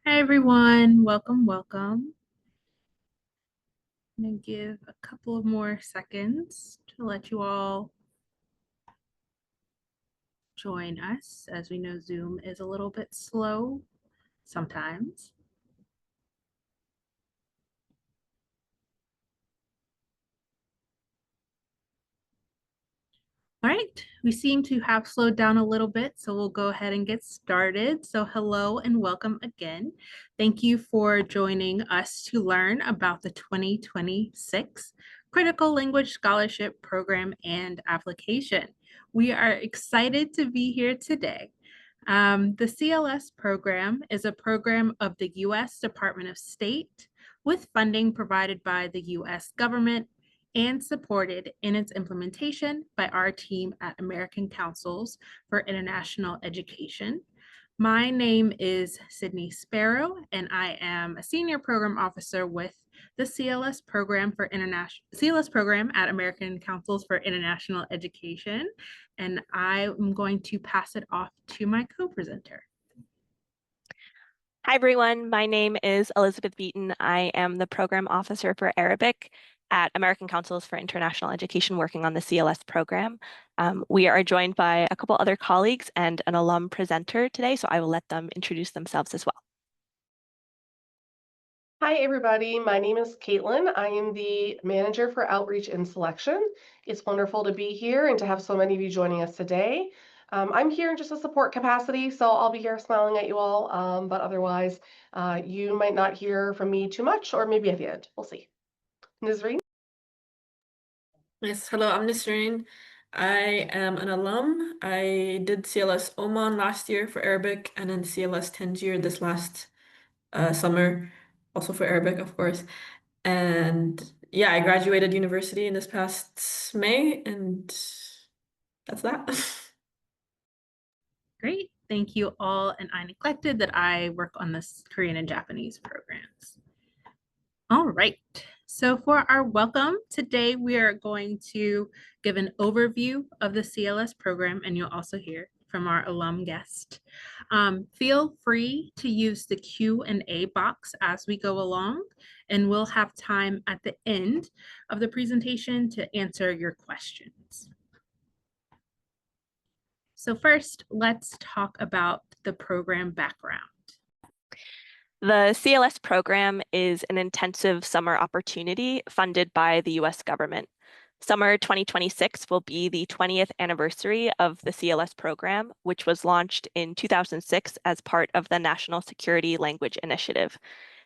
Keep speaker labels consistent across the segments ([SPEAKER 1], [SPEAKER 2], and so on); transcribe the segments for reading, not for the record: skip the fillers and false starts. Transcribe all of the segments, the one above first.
[SPEAKER 1] Hi everyone, welcome. I'm gonna give a couple of more seconds to let you all join us. As we know, Zoom is a little bit slow sometimes. All right, we seem to have slowed down a little bit, so we'll go ahead and get started. So hello and welcome again. Thank you for joining us to learn about the 2026 Critical Language Scholarship Program and Application. We are excited to be here today. The CLS program is a program of the U.S. Department of State with funding provided by the U.S. government and supported in its implementation by our team at American Councils for International Education. My name is Sydney Sparrow, and I am a senior program officer with the CLS program at American Councils for International Education. And I am going to pass it off to my co-presenter.
[SPEAKER 2] Hi, everyone. My name is Elizabeth Beaton. I am the Program Officer for Arabic at American Councils for International Education working on the CLS program. We are joined by a couple other colleagues and an alum presenter today, so I will let them introduce themselves as well.
[SPEAKER 3] Hi, everybody. My name is Caitlin. I am the Manager for Outreach and Selection. It's wonderful to be here and to have so many of you joining us today. I'm here in just a support capacity, so I'll be here smiling at you all, but otherwise, you might not hear from me too much, or maybe at the end. We'll see. Nizreen?
[SPEAKER 4] Yes, hello, I'm Nisreen. I am an alum. I did CLS Oman last year for Arabic and then CLS Tangier this last summer, also for Arabic, of course. And yeah, I graduated university in this past May, and that's that.
[SPEAKER 1] Great, thank you all. And I neglected that I work on this Korean and Japanese programs. All right, so for our welcome today, we are going to give an overview of the CLS program, and you'll also hear from our alum guest. Feel free to use the Q&A box as we go along, and we'll have time at the end of the presentation to answer your questions. So first, let's talk about the program background.
[SPEAKER 2] The CLS program is an intensive summer opportunity funded by the U.S. government. Summer 2026 will be the 20th anniversary of the CLS program, which was launched in 2006 as part of the National Security Language Initiative.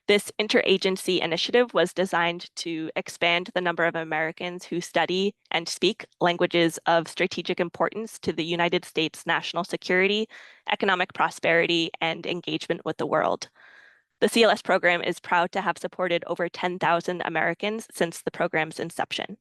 [SPEAKER 2] This interagency initiative was designed to expand the number of Americans who study and speak languages of strategic importance to the United States' national security, economic prosperity, and engagement with the world. The CLS program is proud to have supported over 10,000 Americans since the program's inception.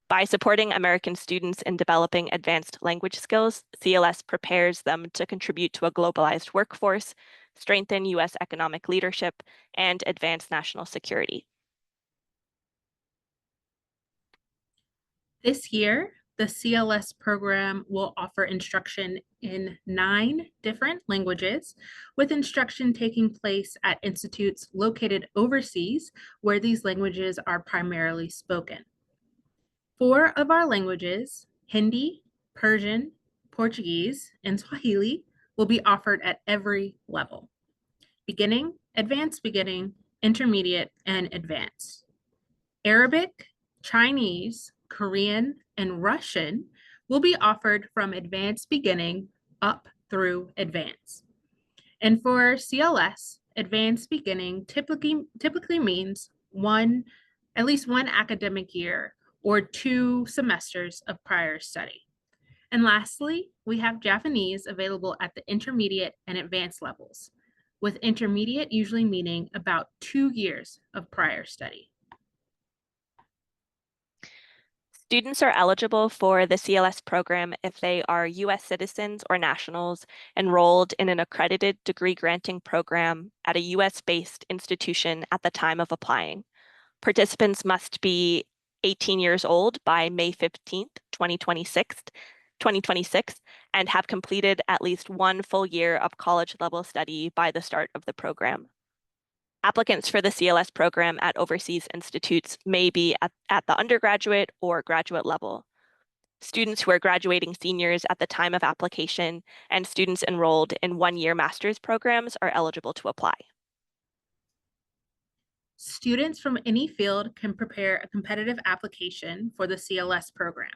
[SPEAKER 2] By supporting American students in developing advanced language skills, CLS prepares them to contribute to a globalized workforce, strengthen U.S. economic leadership, and advance national security.
[SPEAKER 1] This year, the CLS program will offer instruction in 9 different languages, with instruction taking place at institutes located overseas where these languages are primarily spoken. 4 of our languages, Hindi, Persian, Portuguese, and Swahili, will be offered at every level: beginning, advanced beginning, intermediate, and advanced. Arabic, Chinese, Korean, and Russian will be offered from advanced beginning up through advanced. And for CLS, advanced beginning typically means at least one academic year or 2 semesters of prior study. And lastly, we have Japanese available at the intermediate and advanced levels, with intermediate usually meaning about 2 years of prior study.
[SPEAKER 2] Students are eligible for the CLS program if they are U.S. citizens or nationals enrolled in an accredited degree granting program at a U.S.-based institution at the time of applying. Participants must be 18 years old by May 15th, 2026, 2026 and have completed at least one full year of college-level study by the start of the program. Applicants for the CLS program at overseas institutes may be at the undergraduate or graduate level. Students who are graduating seniors at the time of application and students enrolled in one-year master's programs are eligible to apply.
[SPEAKER 1] Students from any field can prepare a competitive application for the CLS program.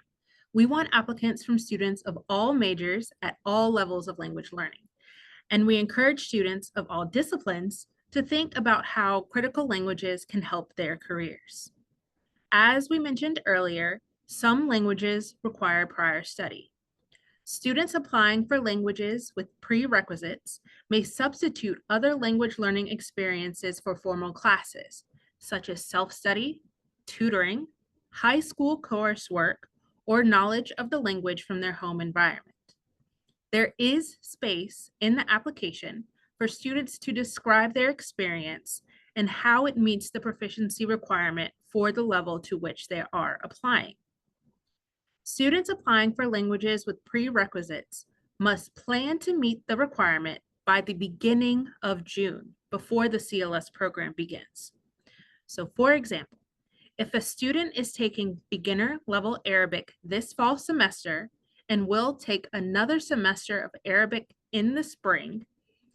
[SPEAKER 1] We want applicants from students of all majors at all levels of language learning. And we encourage students of all disciplines to think about how critical languages can help their careers. As we mentioned earlier, some languages require prior study. Students applying for languages with prerequisites may substitute other language learning experiences for formal classes, such as self-study, tutoring, high school coursework, or knowledge of the language from their home environment. There is space in the application for students to describe their experience and how it meets the proficiency requirement for the level to which they are applying. Students applying for languages with prerequisites must plan to meet the requirement by the beginning of June, before the CLS program begins. So for example, if a student is taking beginner level Arabic this fall semester and will take another semester of Arabic in the spring,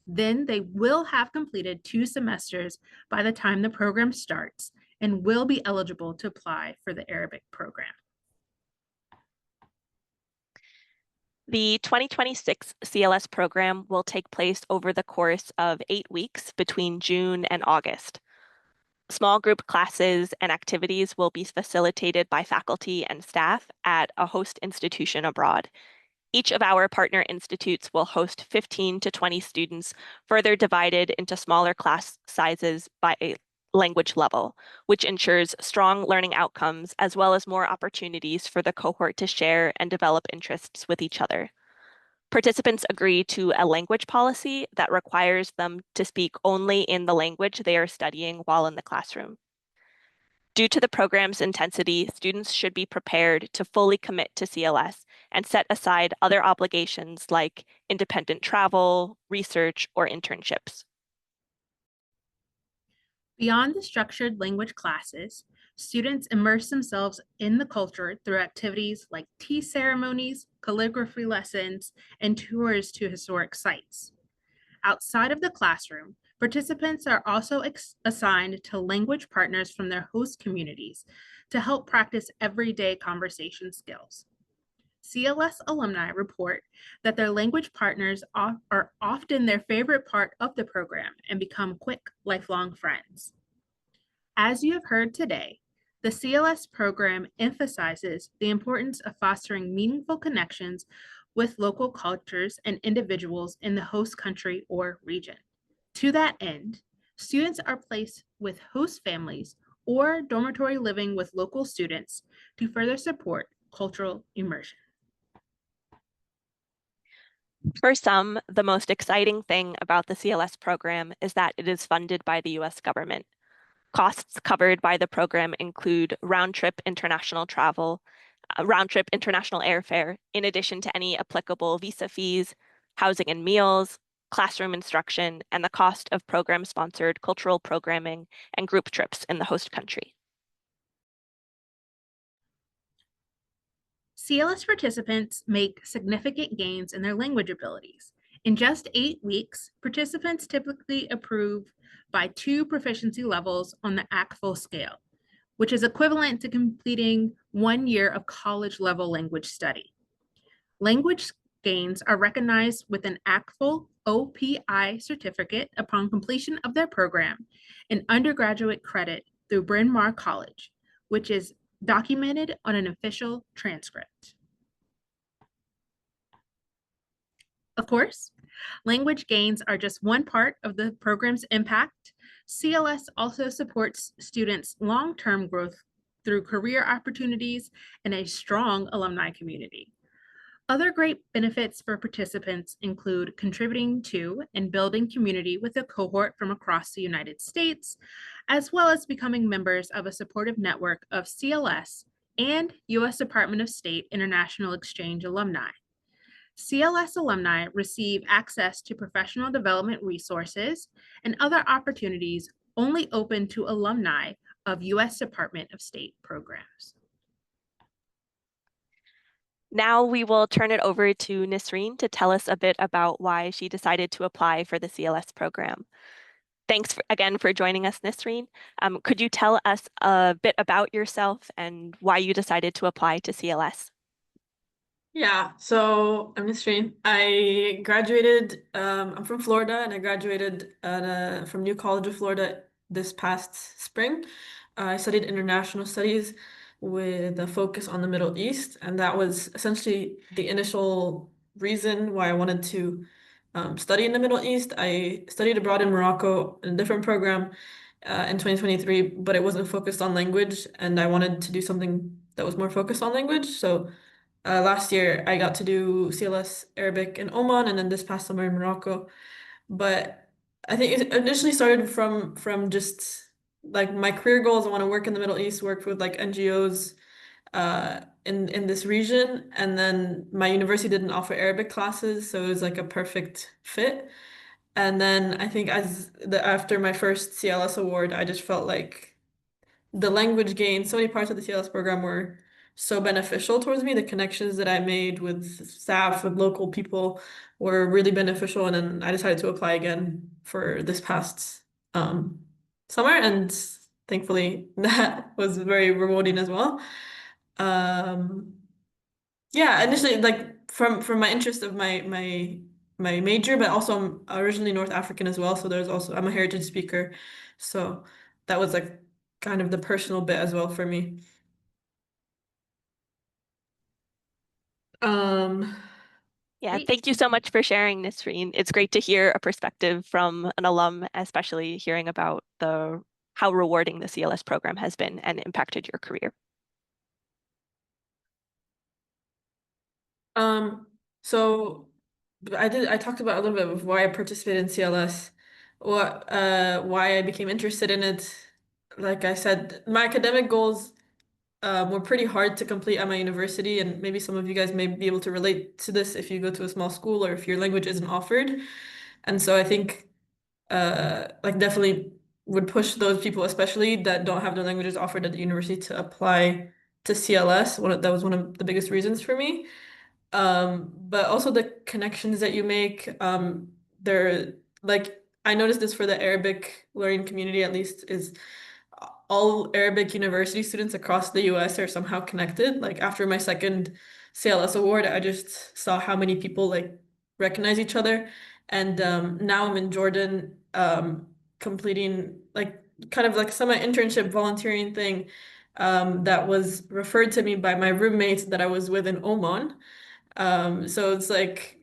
[SPEAKER 1] then they will have completed 2 semesters by the time the program starts and will be eligible to apply for the Arabic program.
[SPEAKER 2] The 2026 CLS program will take place over the course of 8 weeks between June and August. Small group classes and activities will be facilitated by faculty and staff at a host institution abroad. Each of our partner institutes will host 15 to 20 students, further divided into smaller class sizes by a language level, which ensures strong learning outcomes as well as more opportunities for the cohort to share and develop interests with each other. Participants agree to a language policy that requires them to speak only in the language they are studying while in the classroom. Due to the program's intensity, students should be prepared to fully commit to CLS and set aside other obligations like independent travel, research, or internships.
[SPEAKER 1] Beyond the structured language classes, students immerse themselves in the culture through activities like tea ceremonies, calligraphy lessons, and tours to historic sites. Outside of the classroom, participants are also assigned to language partners from their host communities to help practice everyday conversation skills. CLS alumni report that their language partners are often their favorite part of the program and become quick, lifelong friends. As you have heard today, the CLS program emphasizes the importance of fostering meaningful connections with local cultures and individuals in the host country or region. To that end, students are placed with host families or dormitory living with local students to further support cultural immersion.
[SPEAKER 2] For some, the most exciting thing about the CLS program is that it is funded by the US government. Costs covered by the program include round-trip international travel, round-trip international airfare, in addition to any applicable visa fees, housing and meals, classroom instruction, and the cost of program-sponsored cultural programming and group trips in the host country.
[SPEAKER 1] CLS participants make significant gains in their language abilities. In just 8 weeks, participants typically improve by 2 proficiency levels on the ACFL scale, which is equivalent to completing 1 year of college-level language study. Language gains are recognized with an ACFL OPI certificate upon completion of their program and undergraduate credit through Bryn Mawr College, which is documented on an official transcript. Of course, language gains are just one part of the program's impact. CLS also supports students' long-term growth through career opportunities and a strong alumni community. Other great benefits for participants include contributing to and building community with a cohort from across the United States, as well as becoming members of a supportive network of CLS and U.S. Department of State International Exchange alumni. CLS alumni receive access to professional development resources and other opportunities only open to alumni of U.S. Department of State programs.
[SPEAKER 2] Now we will turn it over to Nisreen to tell us a bit about why she decided to apply for the CLS program. Thanks again for joining us, Nisreen. Could you tell us a bit about yourself and why you decided to apply to CLS?
[SPEAKER 4] Yeah, so I'm Nisreen. I graduated, I'm from Florida, and I graduated from New College of Florida this past spring. I studied international studies with a focus on the Middle East, and that was essentially the initial reason why I wanted to study in the Middle East. I studied abroad in Morocco in a different program in 2023, but it wasn't focused on language, and I wanted to do something that was more focused on language. So last year, I got to do CLS Arabic in Oman, and then this past summer in Morocco. But I think it initially started from just like my career goals. I want to work in the Middle East, work with like NGOs in this region, and then my university didn't offer Arabic classes, so it was like a perfect fit. And then I think after my first CLS award, I just felt like the language gain, so many parts of the CLS program were so beneficial towards me. The connections that I made with staff, with local people were really beneficial. And then I decided to apply again for this past summer. And thankfully that was very rewarding as well. Um, yeah, initially like from my interest of my major, but also I'm originally North African as well. So there's also I'm a heritage speaker. So that was like kind of the personal bit as well for me. Um,
[SPEAKER 2] Yeah,
[SPEAKER 1] Great.
[SPEAKER 2] thank you so much for sharing, Nisreen. It's great to hear a perspective from an alum, especially hearing about how rewarding the CLS program has been and impacted your career.
[SPEAKER 4] um, so I talked about a little bit of why I participated in CLS, why I became interested in it. Like I said, my academic goals were pretty hard to complete at my university, and maybe some of you guys may be able to relate to this if you go to a small school or if your language isn't offered. And so I think like definitely would push those people, especially that don't have their languages offered at the university, to apply to CLS. That was one of the biggest reasons for me. But also the connections that you make, they're like I noticed this for the Arabic learning community at least is all Arabic university students across the US are somehow connected. Like after my second CLS award, I just saw how many people like recognize each other. And now I'm in Jordan, completing like kind of like summer internship volunteering thing that was referred to me by my roommates that I was with in Oman. So it's like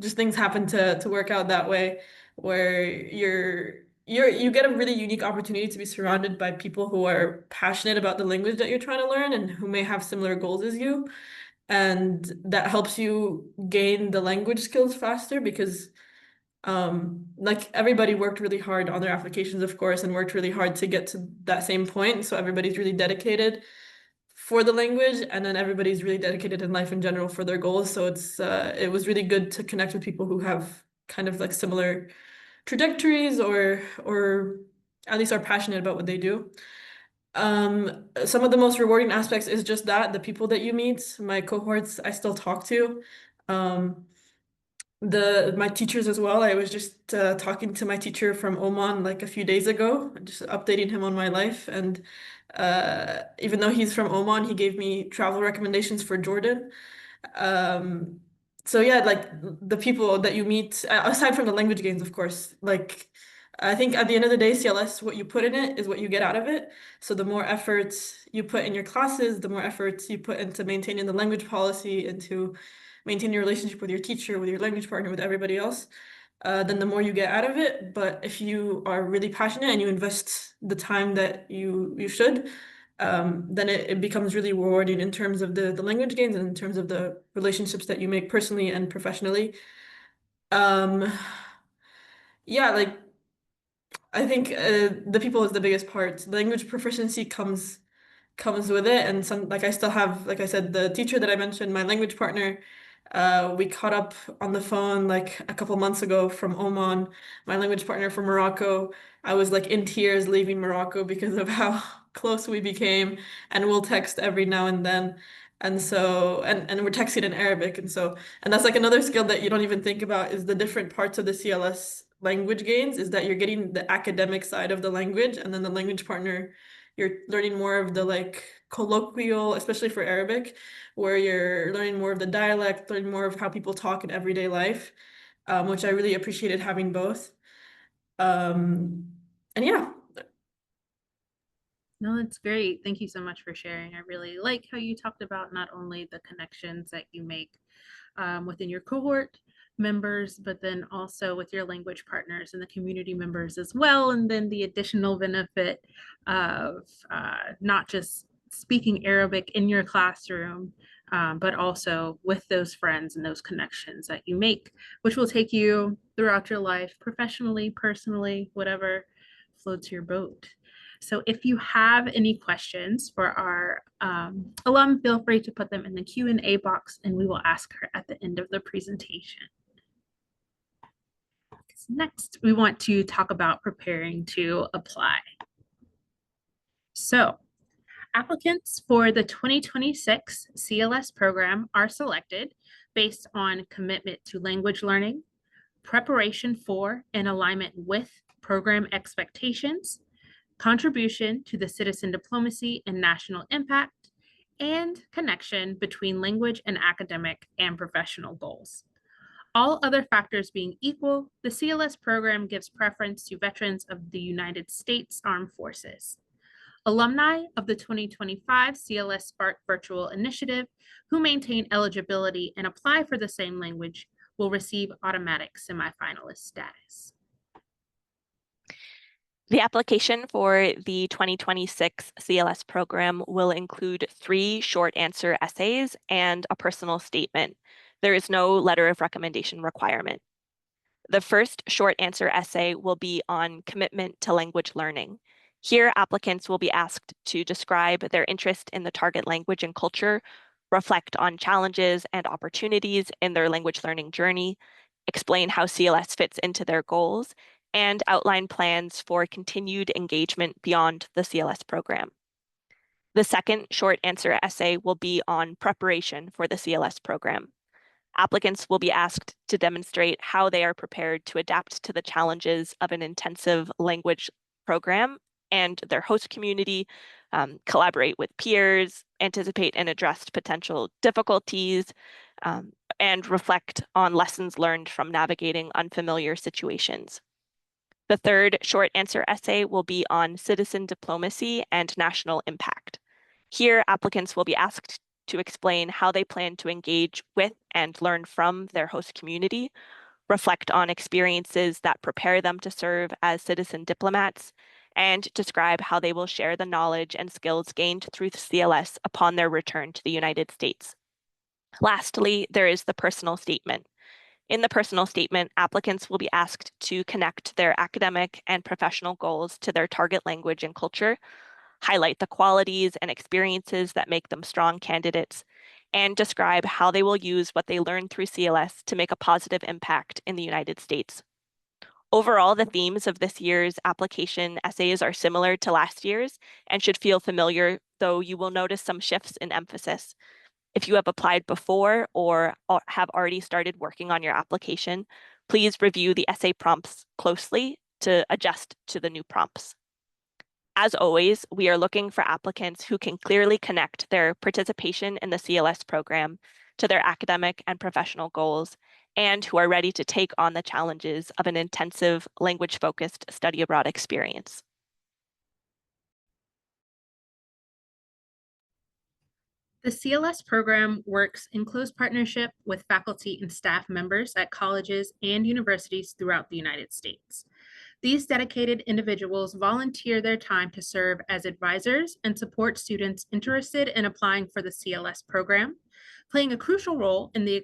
[SPEAKER 4] just things happen to work out that way where you get a really unique opportunity to be surrounded by people who are passionate about the language that you're trying to learn and who may have similar goals as you. And that helps you gain the language skills faster because like everybody worked really hard on their applications, of course, and worked really hard to get to that same point. So everybody's really dedicated for the language, and then everybody's really dedicated in life in general for their goals. So it was really good to connect with people who have kind of like similar trajectories or at least are passionate about what they do. Some of the most rewarding aspects is just that the people that you meet, my cohorts, I still talk to. Um, my teachers as well. I was just talking to my teacher from Oman like a few days ago, just updating him on my life. And even though he's from Oman, he gave me travel recommendations for Jordan. Um, so yeah, like the people that you meet, aside from the language gains, of course, like I think at the end of the day, CLS, what you put in it is what you get out of it. So the more effort you put in your classes, the more effort you put into maintaining the language policy, into maintaining your relationship with your teacher, with your language partner, with everybody else, then the more you get out of it. But if you are really passionate and you invest the time that you should, then it becomes really rewarding in terms of the language gains and in terms of the relationships that you make personally and professionally. Um, yeah, like I think the people is the biggest part. Language proficiency comes comes with it. And some, like I still have, like I said, the teacher that I mentioned, my language partner, we caught up on the phone like a couple months ago from Oman, my language partner from Morocco. I was like in tears leaving Morocco because of how close we became, and we'll text every now and then. And so, and we're texting in Arabic. And that's like another skill that you don't even think about is the different parts of the CLS language gains, is that you're getting the academic side of the language, and then the language partner, you're learning more of the like colloquial, especially for Arabic, where you're learning more of the dialect, learning more of how people talk in everyday life, which I really appreciated having both. And yeah.
[SPEAKER 1] No, that's great. Thank you so much for sharing. I really like how you talked about not only the connections that you make within your cohort members, but then also with your language partners and the community members as well. And then the additional benefit of not just speaking Arabic in your classroom, but also with those friends and those connections that you make, which will take you throughout your life, professionally, personally, whatever floats your boat. So if you have any questions for our alum, feel free to put them in the Q&A box and we will ask her at the end of the presentation. Next, we want to talk about preparing to apply. So applicants for the 2026 CLS program are selected based on commitment to language learning, preparation for and alignment with program expectations, contribution to the citizen diplomacy and national impact, and connection between language and academic and professional goals. All other factors being equal, the CLS program gives preference to veterans of the United States Armed Forces. Alumni of the 2025 CLS Spark Virtual Initiative who maintain eligibility and apply for the same language will receive automatic semifinalist status.
[SPEAKER 2] The application for the 2026 CLS program will include 3 short answer essays and a personal statement. There is no letter of recommendation requirement. The first short answer essay will be on commitment to language learning. Here, applicants will be asked to describe their interest in the target language and culture, reflect on challenges and opportunities in their language learning journey, explain how CLS fits into their goals, and outline plans for continued engagement beyond the CLS program. The second short answer essay will be on preparation for the CLS program. Applicants will be asked to demonstrate how they are prepared to adapt to the challenges of an intensive language program and their host community, collaborate with peers, anticipate and address potential difficulties, and reflect on lessons learned from navigating unfamiliar situations. The third short answer essay will be on citizen diplomacy and national impact. Here, applicants will be asked to explain how they plan to engage with and learn from their host community, reflect on experiences that prepare them to serve as citizen diplomats, and describe how they will share the knowledge and skills gained through the CLS upon their return to the United States. Lastly, there is the personal statement. In the personal statement, applicants will be asked to connect their academic and professional goals to their target language and culture, highlight the qualities and experiences that make them strong candidates, and describe how they will use what they learned through CLS to make a positive impact in the United States. Overall, the themes of this year's application essays are similar to last year's and should feel familiar, though you will notice some shifts in emphasis. If you have applied before or have already started working on your application, please review the essay prompts closely to adjust to the new prompts. As always, we are looking for applicants who can clearly connect their participation in the CLS program to their academic and professional goals, and who are ready to take on the challenges of an intensive language-focused study abroad experience.
[SPEAKER 1] The CLS program works in close partnership with faculty and staff members at colleges and universities throughout the United States. These dedicated individuals volunteer their time to serve as advisors and support students interested in applying for the CLS program, playing a crucial role in the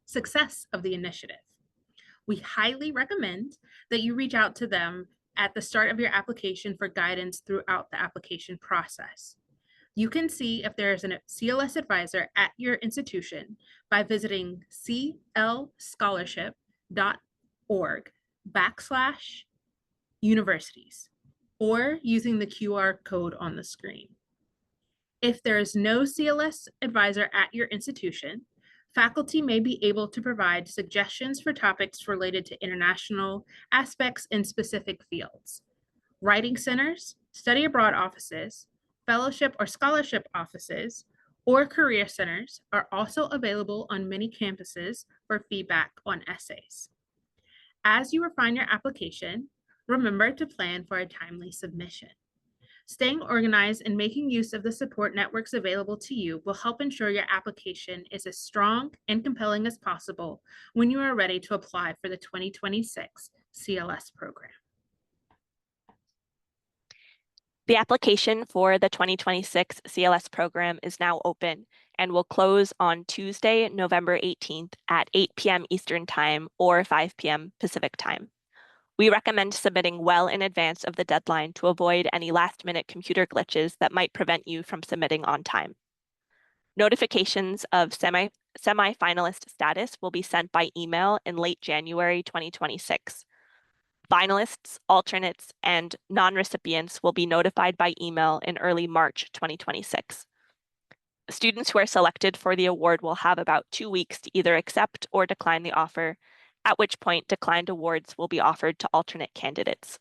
[SPEAKER 1] success of the initiative. We highly recommend that you reach out to them at the start of your application for guidance throughout the application process. You can see if there is a CLS advisor at your institution by visiting clscholarship.org/universities or using the QR code on the screen. If there is no CLS advisor at your institution, faculty may be able to provide suggestions for topics related to international aspects in specific fields. Writing centers, study abroad offices, fellowship or scholarship offices, or career centers are also available on many campuses for feedback on essays. As you refine your application, remember to plan for a timely submission. Staying organized and making use of the support networks available to you will help ensure your application is as strong and compelling as possible when you are ready to apply for the 2026 CLS program.
[SPEAKER 2] The application for the 2026 CLS program is now open and will close on Tuesday, November 18th at 8 p.m. Eastern Time or 5 p.m. Pacific Time. We recommend submitting well in advance of the deadline to avoid any last-minute computer glitches that might prevent you from submitting on time. Notifications of semi-finalist status will be sent by email in late January 2026. Finalists, alternates, and non-recipients will be notified by email in early March 2026. Students who are selected for the award will have about 2 weeks to either accept or decline the offer, at which point declined awards will be offered to alternate candidates.